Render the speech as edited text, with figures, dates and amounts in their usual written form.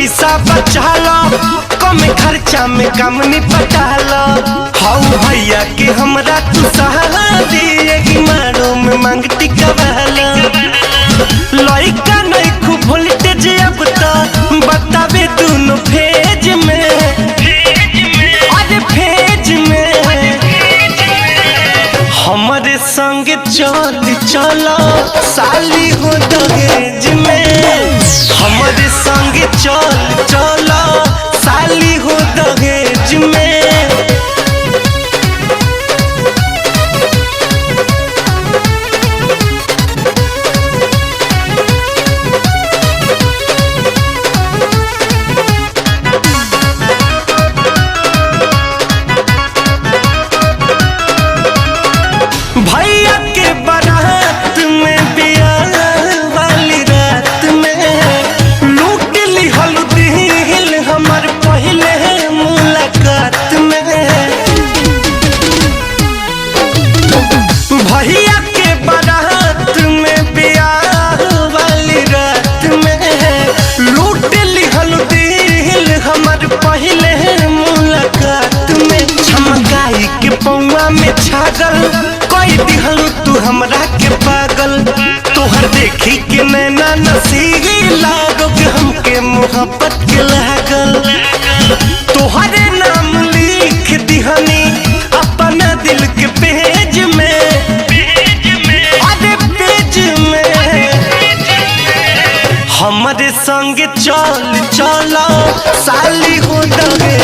पैसा बचा लो, कम खर्चा में काम निपटा लो। हाउ भैया के हमरा तू सहारा दिए कि मारो में मांग टिकवाला। लइका नहीं खूब वोल्टेज अब तो बतावे दोनों फेज में, अरे फेज में। हमारे संग चल चलो साली हो दहेज में, हमारे संग चल चलो साली हो दहेज में। भैया के बारात में बियाह वाली रात में लूट ली हल्दी हमार पहले मुलाकात में। भैया के बारात में बियाह वाली रात में लूट ली हल्दी हमार पहले मुलाकात में। चमकाई के पौआ में छागल कोई दिहलू तू हमरा के पागल। तोहर देखी के नैना नसीही लागो के हमके मोहब्बत के लागल। तोहरे नाम लिख दिहनी अपना दिल के पेज में, अरे पेज में। हमारे संग चल चलो साली हो दहेज